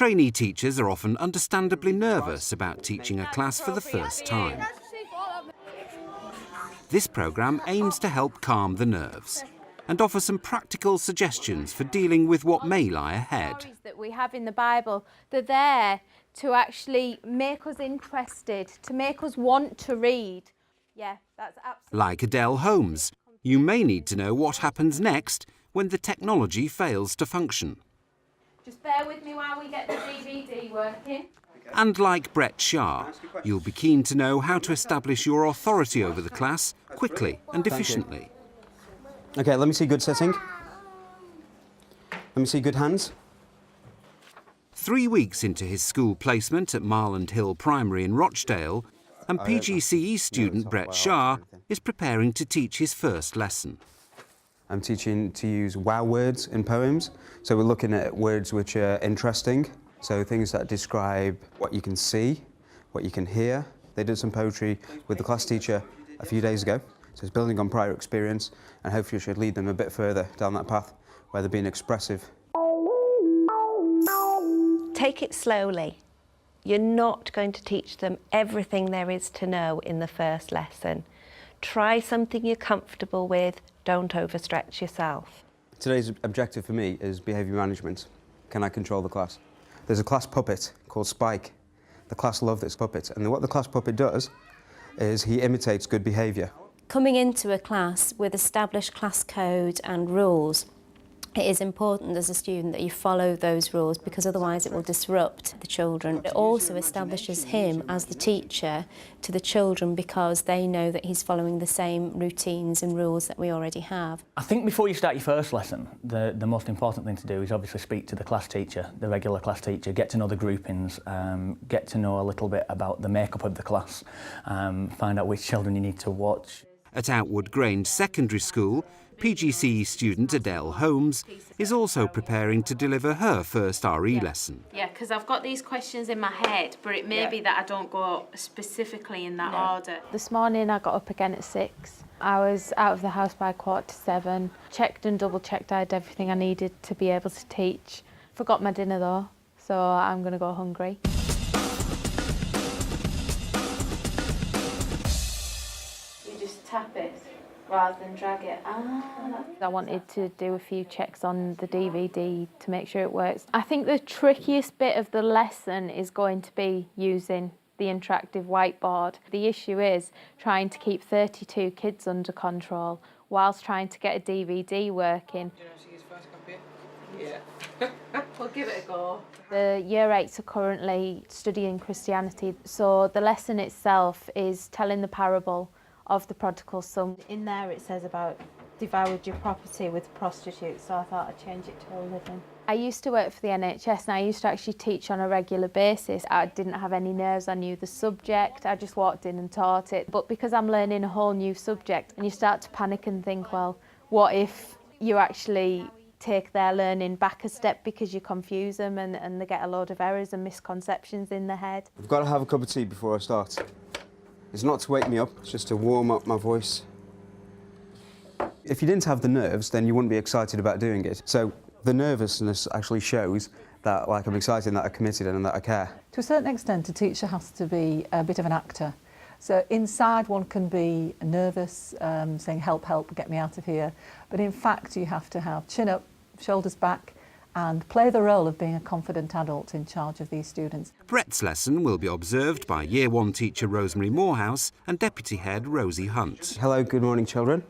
Trainee teachers are often understandably nervous about teaching a class for the first time. This programme aims to help calm the nerves and offer some practical suggestions for dealing with what may lie ahead. Stories that we have in the Bible, they're there to actually make us interested, to make us want to read. Yeah, that's absolutely... Like Adele Holmes, you may need to know what happens next when the technology fails to function. Just bear with me while we get the DVD working. And like Brett Shah, you'll be keen to know how to establish your authority over the class quickly and efficiently. OK, let me see good sitting. Let me see good hands. 3 weeks into his school placement at Marland Hill Primary in Rochdale, and PGCE student Brett Shah is preparing to teach his first lesson. I'm teaching to use wow words in poems. So we're looking at words which are interesting. So things that describe what you can see, what you can hear. They did some poetry with the class teacher a few days ago. So it's building on prior experience, and hopefully it should lead them a bit further down that path where they're being expressive. Take it slowly. You're not going to teach them everything there is to know in the first lesson. Try something you're comfortable with. Don't overstretch yourself. Today's objective for me is behaviour management. Can I control the class? There's a class puppet called Spike. The class love this puppet, and what the class puppet does is he imitates good behaviour. Coming into a class with established class code and rules, it is important as a student that you follow those rules, because otherwise it will disrupt the children. It also establishes him as the teacher to the children, because they know that he's following the same routines and rules that we already have. I think before you start your first lesson, the most important thing to do is obviously speak to the class teacher, the regular class teacher, get to know the groupings, get to know a little bit about the makeup of the class, find out which children you need to watch. At Outwood Grange Secondary School, PGCE student Adele Holmes is also preparing to deliver her first RE lesson. Yeah, because I've got these questions in my head, but it may be that I don't go specifically in that order. This morning I got up again at 6. I was out of the house by 7:15, checked and double-checked I had everything I needed to be able to teach. Forgot my dinner though, so I'm going to go hungry. You just tap it rather than drag it. I wanted to do a few checks on the DVD to make sure it works. I think the trickiest bit of the lesson is going to be using the interactive whiteboard. The issue is trying to keep 32 kids under control whilst trying to get a DVD working. Do you know see his first copy? Yeah. We'll give it a go. The Year 8s are currently studying Christianity, so the lesson itself is telling the parable of the prodigal son. In there it says about devoured your property with prostitutes, so I thought I'd change it to a living. I used to work for the NHS and I used to actually teach on a regular basis. I didn't have any nerves, I knew the subject, I just walked in and taught it. But because I'm learning a whole new subject, and you start to panic and think, well, what if you actually take their learning back a step because you confuse them and they get a load of errors and misconceptions in their head? I've got to have a cup of tea before I start. It's not to wake me up, it's just to warm up my voice. If you didn't have the nerves, then you wouldn't be excited about doing it. So the nervousness actually shows that I'm excited and that I'm committed and that I care. To a certain extent, a teacher has to be a bit of an actor. So inside one can be nervous, saying, help, help, get me out of here. But in fact, you have to have chin up, shoulders back, and play the role of being a confident adult in charge of these students. Brett's lesson will be observed by Year 1 teacher Rosemary Morehouse and Deputy Head Rosie Hunt. Hello, good morning, children.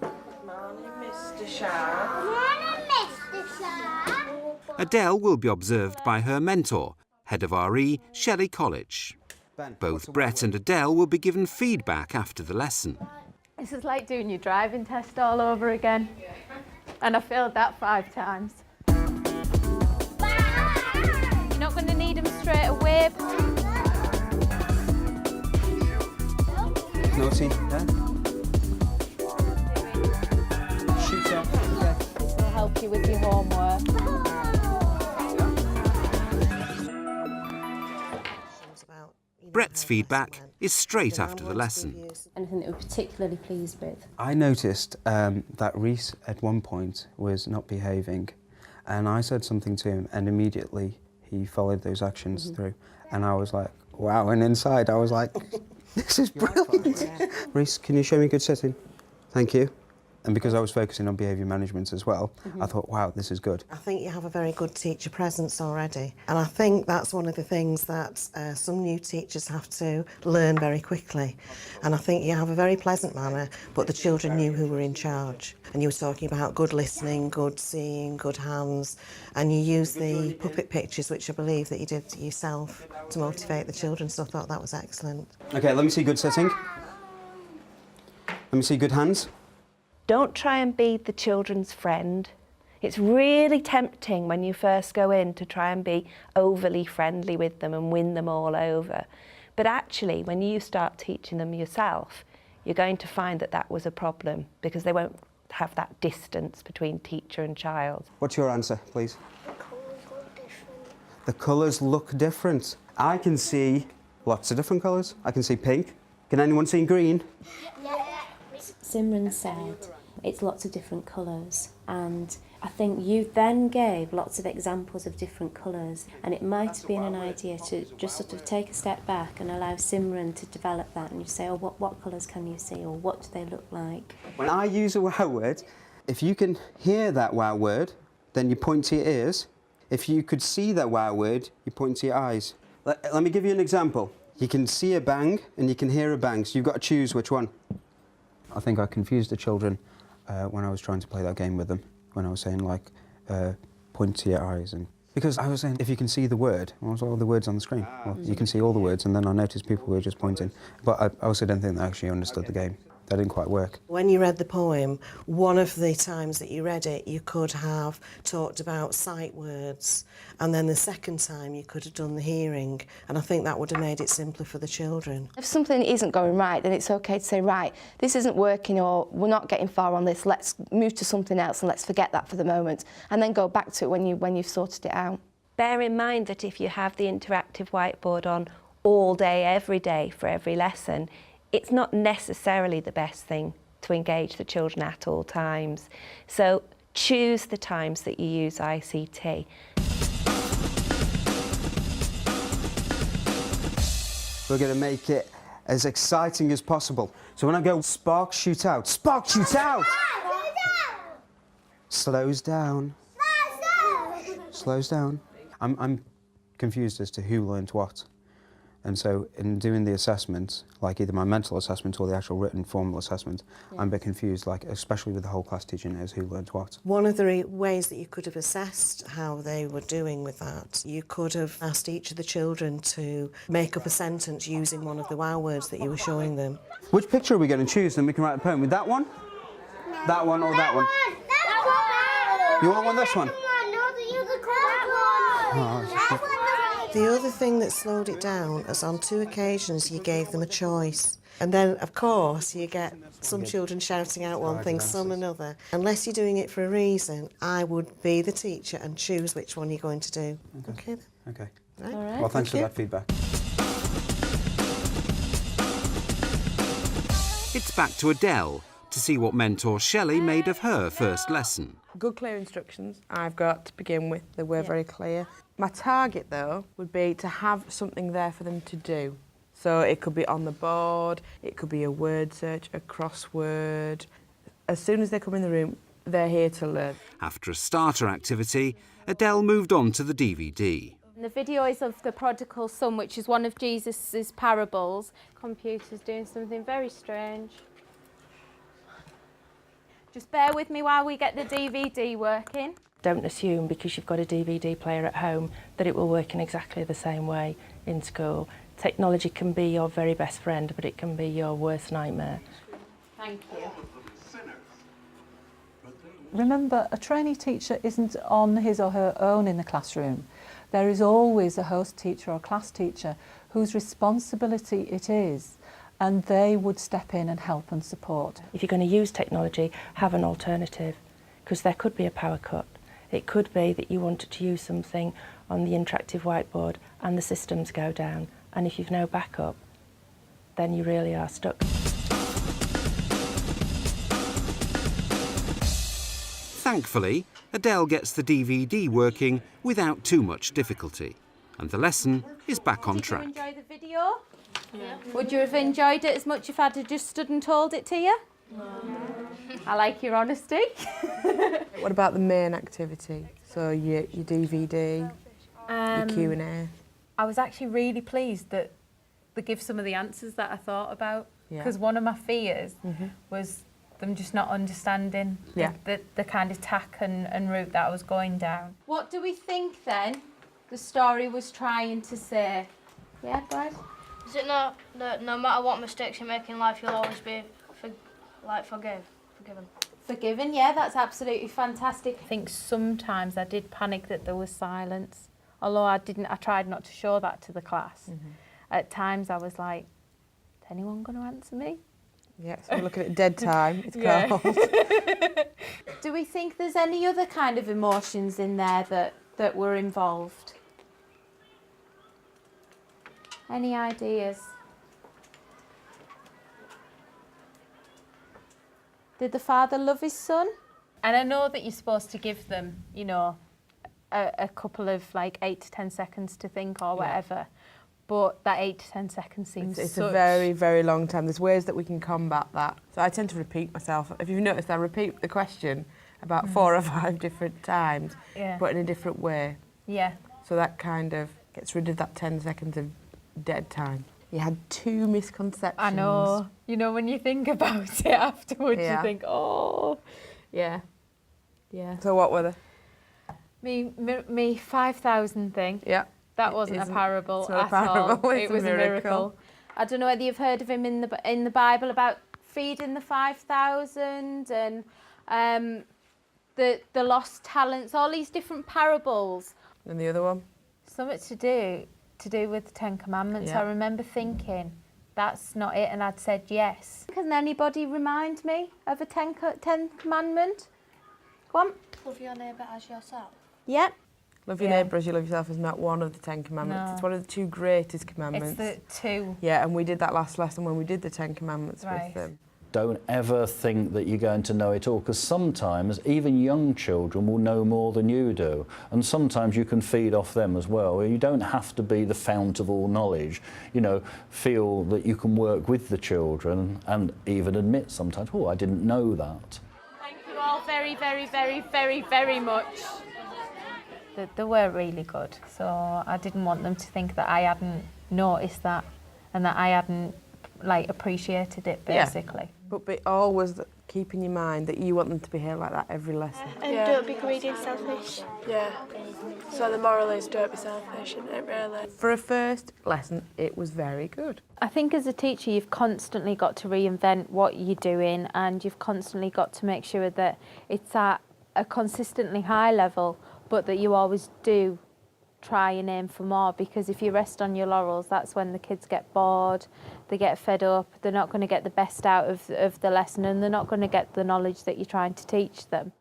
Good morning, Mr. Shah. Good morning, Mr. Shah. Adele will be observed by her mentor, Head of RE, Shelley College. Both Brett and Adele will be given feedback after the lesson. This is like doing your driving test all over again. And I failed that 5 times. You're not going to need them straight away. Naughty, yeah? Shooter, okay. This will help you with your homework. Brett's feedback is straight after the lesson. Anything that we're particularly pleased with? I noticed that Reese at one point was not behaving, and I said something to him, and immediately he followed those actions through. And I was like, wow, and inside I was like, this is brilliant. Reese, can you show me good sitting? Thank you. And because I was focusing on behaviour management as well, I thought, wow, this is good. I think you have a very good teacher presence already. And I think that's one of the things that some new teachers have to learn very quickly. And I think you have a very pleasant manner, but the children knew who were in charge. And you were talking about good listening, good seeing, good hands. And you used the puppet pictures, which I believe that you did yourself, to motivate the children. So I thought that was excellent. OK, let me see good sitting. Let me see good hands. Don't try and be the children's friend. It's really tempting when you first go in to try and be overly friendly with them and win them all over. But actually, when you start teaching them yourself, you're going to find that that was a problem because they won't have that distance between teacher and child. What's your answer, please? The colours look different. I can see lots of different colours. I can see pink. Can anyone see green? Simran said it's lots of different colours, and I think you then gave lots of examples of different colours, and it might have been an idea to just sort of take a step back and allow Simran to develop that, and you say, oh, what colours can you see, or what do they look like? When I use a wow word, if you can hear that wow word, then you point to your ears. If you could see that wow word, you point to your eyes. Let me give you an example. You can see a bang and you can hear a bang, so you've got to choose which one. I think I confused the children when I was trying to play that game with them, when I was saying, like, point to your eyes. And because I was saying, if you can see the word, well, what's all the words on the screen? Well, you can see all the words, and then I noticed people were just pointing. But I also don't think they actually understood the game. That didn't quite work. When you read the poem, one of the times that you read it, you could have talked about sight words, and then the second time you could have done the hearing, and I think that would have made it simpler for the children. If something isn't going right, then it's okay to say, right, this isn't working, or we're not getting far on this, let's move to something else and let's forget that for the moment, and then go back to it when you've sorted it out. Bear in mind that if you have the interactive whiteboard on all day, every day, for every lesson, it's not necessarily the best thing to engage the children at all times. So choose the times that you use ICT. We're going to make it as exciting as possible. So when I go, sparks shoot out, sparks shoot out! Slows down. Slows down. I'm confused as to who learned what. And so in doing the assessment, like either my mental assessment or the actual written formal assessment, I'm a bit confused, like especially with the whole class teaching as who learned what. One of the ways that you could have assessed how they were doing with that, you could have asked each of the children to make up a sentence using one of the wow words that you were showing them. Which picture are we going to choose? Then we can write a poem with that one? No. That one or that one? That one! You all want this one? The other thing that slowed it down is on 2 occasions you gave them a choice. And then, of course, you get some children shouting out one thing, some another. Unless you're doing it for a reason, I would be the teacher and choose which one you're going to do. Okay then? Okay. Right. All right. Well, thanks for that feedback. It's back to Adele to see what mentor Shelley made of her first lesson. Good, clear instructions I've got to begin with. They were very clear. My target, though, would be to have something there for them to do. So it could be on the board, it could be a word search, a crossword. As soon as they come in the room, they're here to learn. After a starter activity, Adele moved on to the DVD. The video is of the prodigal son, which is one of Jesus' parables. Computer's doing something very strange. Just bear with me while we get the DVD working. Don't assume because you've got a DVD player at home that it will work in exactly the same way in school. Technology can be your very best friend, but it can be your worst nightmare. Thank you. Remember, a trainee teacher isn't on his or her own in the classroom. There is always a host teacher or class teacher whose responsibility it is, and they would step in and help and support. If you're going to use technology, have an alternative, because there could be a power cut. It could be that you wanted to use something on the interactive whiteboard and the systems go down, and if you've no backup, then you really are stuck. Thankfully, Adele gets the DVD working without too much difficulty, and the lesson is back on track. Did you enjoy the video? Yeah. Would you have enjoyed it as much if I'd have just stood and told it to you? No. I like your honesty. What about the main activity? So your DVD, your Q&A? I was actually really pleased that they give some of the answers that I thought about, because one of my fears was them just not understanding the kind of tack and route that I was going down. What do we think then the story was trying to say? Yeah, Brad? Is it not that no matter what mistakes you make in life, you'll always be forgiven? Forgiven, yeah, that's absolutely fantastic. I think sometimes I did panic that there was silence, although I tried not to show that to the class. At times I was like, is anyone going to answer me? Yeah, so we're looking at dead time, it's called. Do we think there's any other kind of emotions in there that were involved? Any ideas? Did the father love his son? And I know that you're supposed to give them, you know, a couple of like 8 to 10 seconds to think or whatever, but that 8 to 10 seconds seems It's a very, very long time. There's ways that we can combat that. So I tend to repeat myself. If you've noticed, I repeat the question about 4 or 5 different times, but in a different way. Yeah. So that kind of gets rid of that 10 seconds of dead time. You had 2 misconceptions. I know. You know, when you think about it afterwards, you think, oh, yeah. So what were they? Me 5,000 thing. Yeah. That wasn't a parable it's not at a parable, all. it's It was a miracle. I don't know whether you've heard of him in the Bible about feeding the 5,000 and the lost talents, all these different parables. And the other one? Something to do with the 10 Commandments. Yeah. I remember thinking, that's not it, and I'd said yes. Can anybody remind me of a 10 Commandment? Go on. Love your neighbour as yourself. Yeah. Love your neighbour as you love yourself is not one of the 10 Commandments. No. It's one of the 2 greatest commandments. It's the 2. Yeah, and we did that last lesson when we did the 10 Commandments with them. Don't ever think that you're going to know it all, because sometimes even young children will know more than you do, and sometimes you can feed off them as well. You don't have to be the fount of all knowledge. You know, feel that you can work with the children and even admit sometimes, oh, I didn't know that. Thank you all very, very, very, very, very much. They were really good, so I didn't want them to think that I hadn't noticed that and that I hadn't appreciated it, basically. Yeah. But always keep in your mind that you want them to behave like that every lesson. And don't be greedy and selfish. Yeah. So the moral is don't be selfish, isn't it, really? For a first lesson, it was very good. I think as a teacher, you've constantly got to reinvent what you're doing, and you've constantly got to make sure that it's at a consistently high level, but that you always do try and aim for more, because if you rest on your laurels, that's when the kids get bored, they get fed up, they're not going to get the best out of the lesson, and they're not going to get the knowledge that you're trying to teach them.